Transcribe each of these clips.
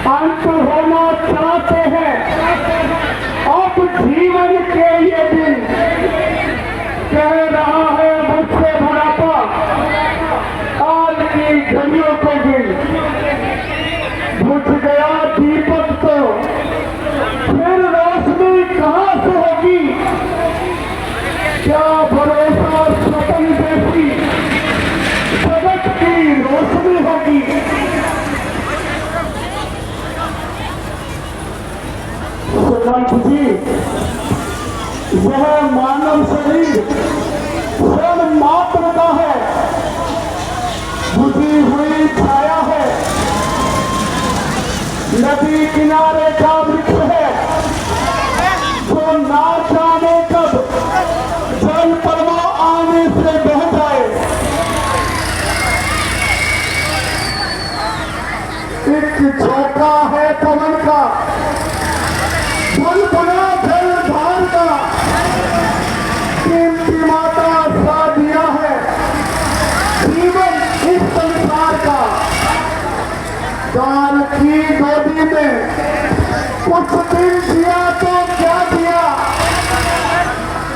अंत होना चाहते हैं। अब जीवन के ये दिन कह रहा है मुझसे बुढ़ापा, काल की घड़ियों को गिन। बुझ गया दीपक तो फिर रोशनी कहाँ से होगी? क्या भरोसा स्वतन जैसी जगत की रोशनी होगी? सुमंत जी, यह मानव शरीर क्षण मात्र का है, बुझी हुई छाया है, नदी किनारे का वृक्ष है जो ना जाने कब जल प्रवाह आने से बह जाए। एक झोंका है पवन का, बुलबुला जलधार का, कीमती माता सा दिया है जीवन इस संसार का। दान की गोदी में कुछ दिन दिया तो क्या दिया,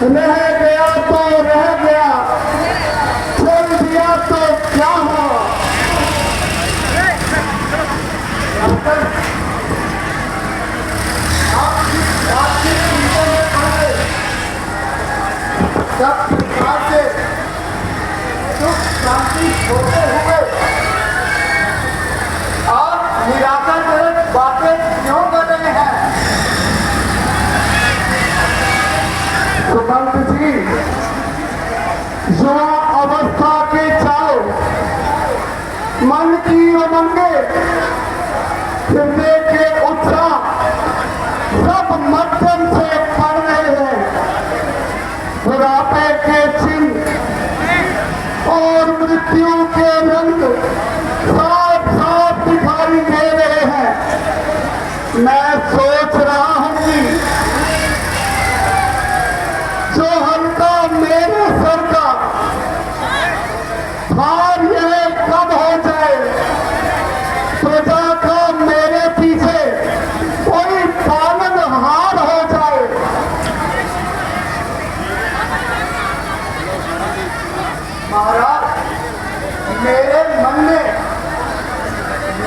रह गया तो रह गया, छोड़ दिया तो क्या हुआ। जब प्रकार से सुख शांति होते हुए आप निराशाजनक बातें क्यों कर रहे हैं? सुमंत जी, युवा अवस्था के चाव, मन की उमंगे, हृदय के उत्साह सब मध्यम से पड़ रहे हैं। बुढ़ापे के चिन्ह और मृत्यु के रंग साफ साफ दिखाई दे रहे हैं। मैं सोच रहा हूं कि जो हल्का मेरे सर का भार यह कब हो जाए, प्रजा का मेरे पीछे कोई पालनहार हो जाए। महाराज, मेरे मन में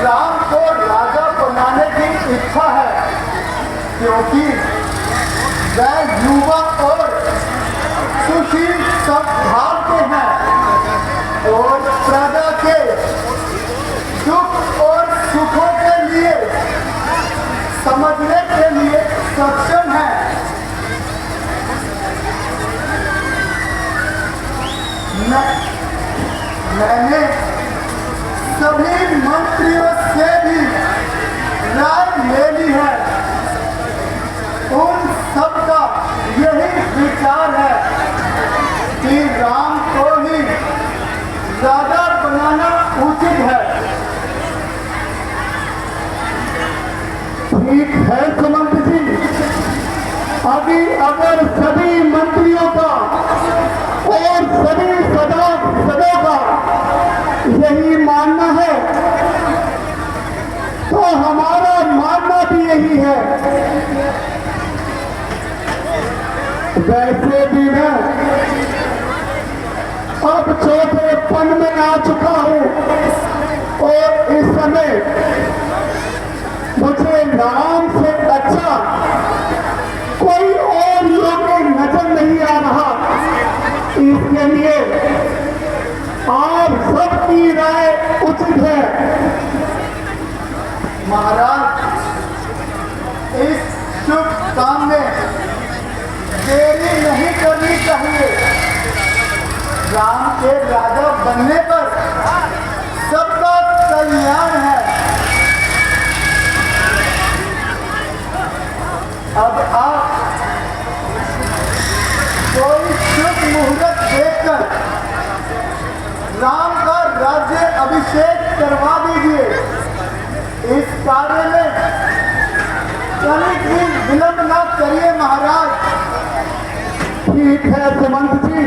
राम को राजा बनाने की इच्छा है, क्योंकि वह युवा और सुशील स्वभाव के हैं और प्रजा के दुख और सुखों के लिए समझने के लिए सक्षम है। मैंने सभी मंत्रियों से भी राय ले ली है। उन सबका यही विचार है कि राम को ही राजा बनाना उचित है। ठीक है सुमंत जी, अभी अगर सभी मंत्रियों का और सभी सदों का यही मानना है तो हमारा मानना भी यही है। वैसे भी मैं अब छोटेपन में आ चुका हूं और इस समय मुझे राम से अच्छा कोई और योग्य नजर नहीं आ रहा। इसके लिए आप सबकी राय उचित है। महाराज, इस शुभ काम में देरी नहीं करनी चाहिए। राम के राजा बनने पर सबका कल्याण है। अब आप कोई शुभ मुहूर्त देखकर राम का राज्य अभिषेक करवा दीजिए। इस कार्य में तनिक भी विलंब न करिए महाराज। ठीक है सुमंत जी,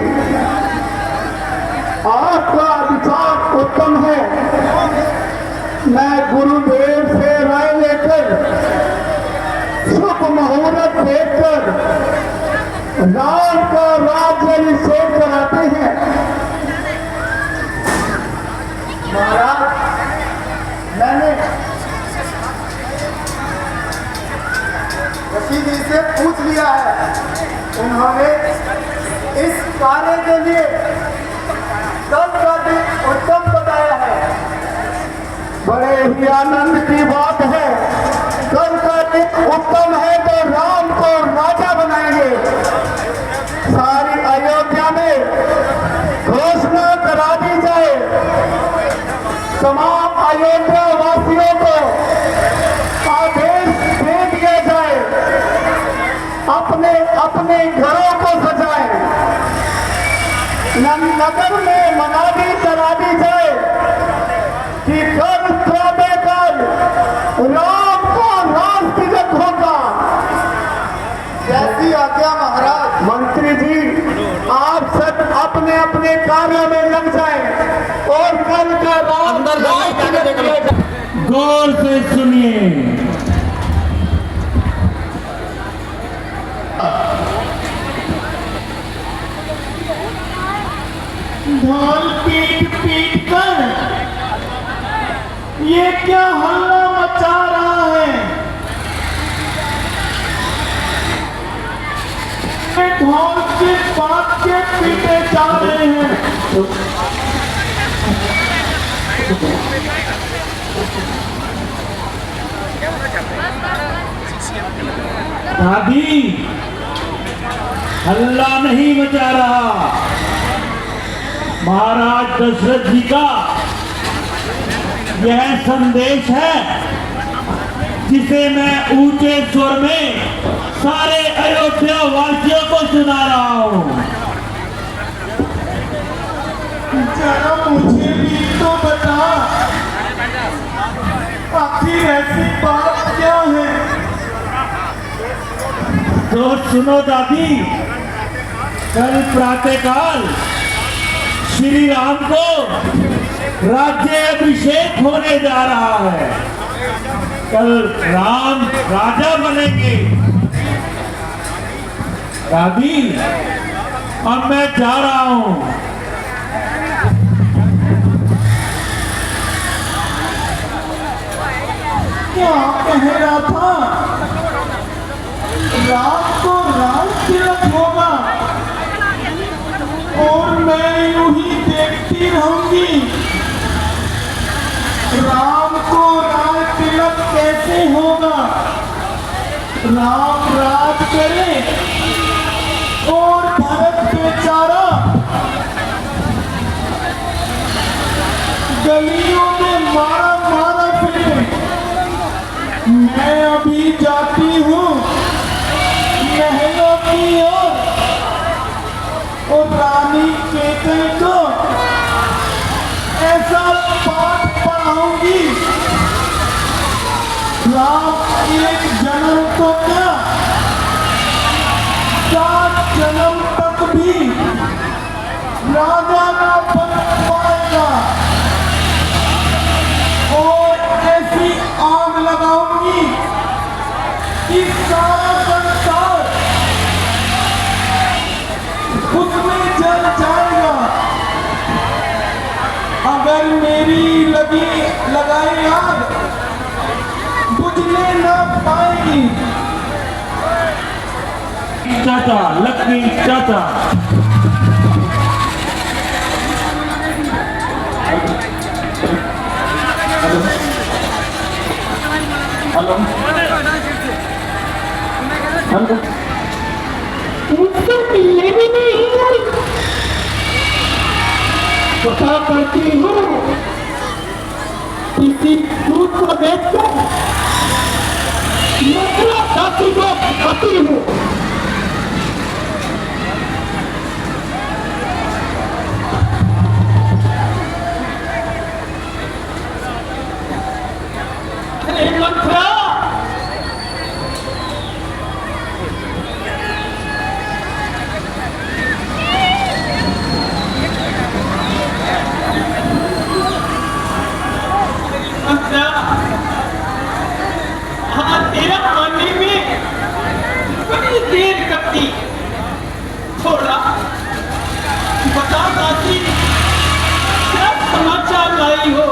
आपका विचार उत्तम है। मैं गुरुदेव से राय लेकर फेंक कर राम का राज्याभिषेक कराते हैं। महाराज, मैंने रशीद जी से पूछ लिया है, उन्होंने इस कार्य के लिए कल का दिन उत्तम बताया है। बड़े ही आनंद की बात है, कल का दिन उत्तम है तो राम को राजा बनाएंगे। सारी अयोध्या में घोषणा करा दी जाए, तमाम अयोध्या वासियों को आदेश दे दिया जाए, अपने अपने घरों को सजाएं, नगर में मनादी करा दी जाए कि कल प्रातःकाल राम का राज तिलक होगा। जैसी आज्ञा महाराज। मंत्री जी, आप सब अपने अपने कार्यों में लग जाएं और कल का राज गौर से सुनिए। ढोल पीट पीट कर ये क्या हल्ला मचा रहा है? ढोल के बात के पीटे जा रहे हैं। दादी, हल्ला नहीं मचा रहा। महाराज दशरथ जी का यह संदेश है जिसे मैं ऊंचे स्वर में सारे अयोध्या वासियों को सुना रहा हूँ। जरा मुझे भी तो बता, आखिर ऐसी बात क्या है? तो सुनो दादी, कल प्रातःकाल श्री राम को राज्य अभिषेक होने जा रहा है। कल राम राजा बनेंगे। दादी, अब मैं जा रहा हूं। क्या कह रहा था? रात को राज तिलक होगा और मैं यूं ही देखती रहूंगी। राम को राज तिलक कैसे होगा? राम राज करे और भरत बेचारा गलियों में मारा मारा फिरे। मैं अभी जाती हूँ महलों की ओर और रानी केतन को ऐसा पाठ पढ़ाऊंगी, राम एक जन्म तो क्या 7 जन्म तक भी राजा ना बन पाएगा। और ऐसी आग लगाऊंगी कि सारा संसार उसमें जल जाएगा। अगर मेरी लगाई आग बुझने न पाएगी। चाचा, लक्ष्मी चाचा। हेलो हेलो, मुझसे मिलने भी नहीं आई। पता करती हूँ किसी दूध को देखकर मथुरा जाति को खाती हूँ। मथुरा तेरा आने में इतनी देर करती थोड़ा बता दासी क्या समाचार लाई हो?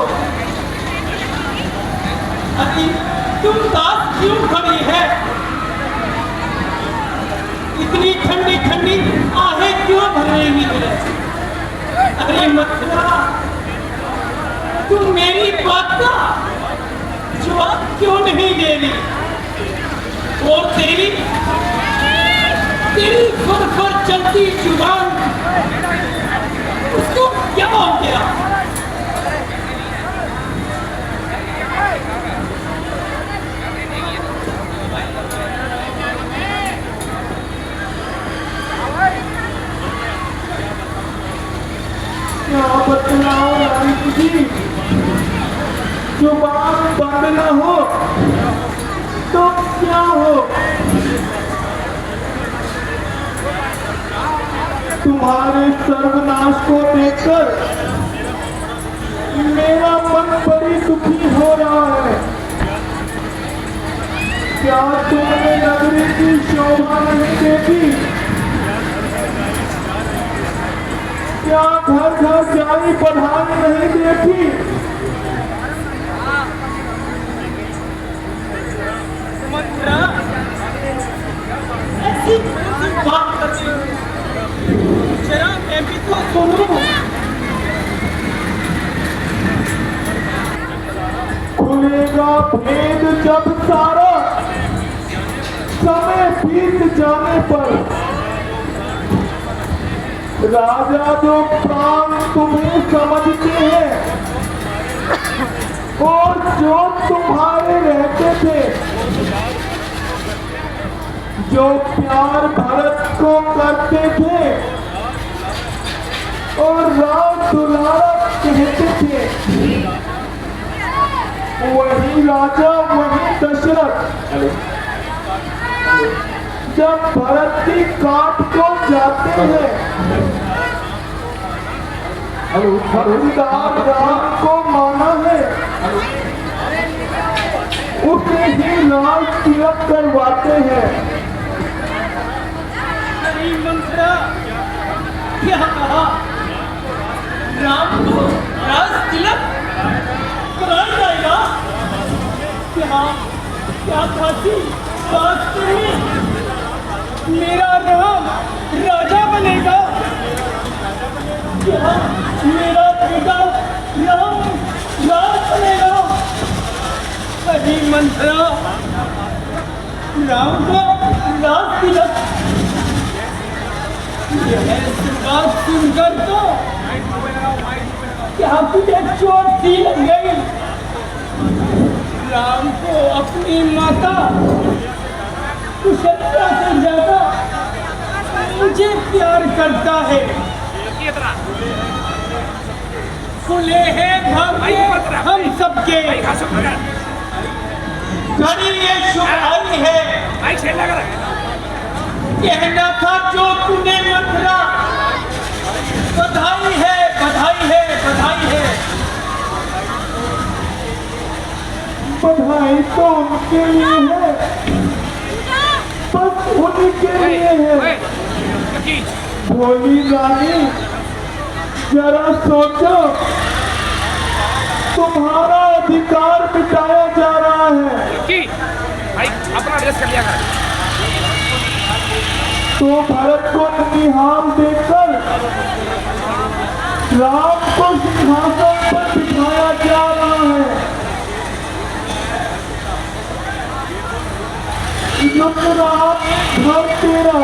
अरे तुम दास क्यों खड़ी है? इतनी ठंडी ठंडी आहें क्यों भर रही है? अरे मथुरा, तुम मेरी बात का जवाब क्यों नहीं दे रही? और तेरी फर चलती जुबान, उसको क्या हो गया? क्या बतलाओ रानी जी, जुबान बंद न हो तो क्या हो? तुम्हारे सर्वनाश को देखकर मेरा मन बड़ी दुखी हो रहा है। क्या तुमने नगरी की शोभा नहीं देखी? क्या घर घर जाई बधाई नहीं देखी? मथुरा, ऐसी बात करती हो? जरा मैं भी तो सुनूं। खुलेगा भेद जब सारा, समय बीत जाने पर। राजा जो प्राण तुम्हें समझते हैं और जो तुम्हारे रहते थे, जो प्यार भरत को करते थे और राम दुलारा कहते थे, वही राजा वही दशरथ जब भरत की काट को जाते हैं, हरिदास राम को माना है, उसे ही राज तिलक करवाते हैं। अरे मंत्रा, क्या कहा? राम को राज तिलक कराया जाएगा? क्या काशी वास्तव में मेरा राम राजा बनेगा? क्या मेरा बेटा राम राज बनेगा? अरे मंत्रा, राम को राज तिलक, यह बात सुनकर तो क्या तुझे चोट सी लग गई? राम को अपनी माता कुशलता से ज्यादा मुझे प्यार करता है। खुले हैं भाग्य हम सबके, घड़ी ये शुभ आई है। कहना था जो तूने मथुरा, बधाई है बधाई है बधाई है। बधाई तो उनके लिए है, बस उन्हीं के लिए है। भोली रानी, जरा सोचो, तुम्हारा अधिकार मिटाया जा रहा है। अपना ड्रेस कर लिया कर। तो भरत को निहाल देकर राम को सिंहासन पर बिठाया जा रहा है। युवराज घर तेरा,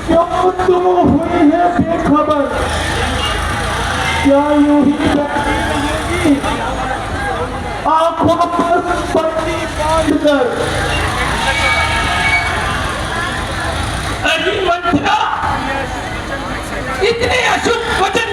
क्यों तुम हुई है बेखबर? क्या यूं ही रहेगी आंखों पर पट्टी बांध कर? अरे मंत्रा, इतने अशुभ वचन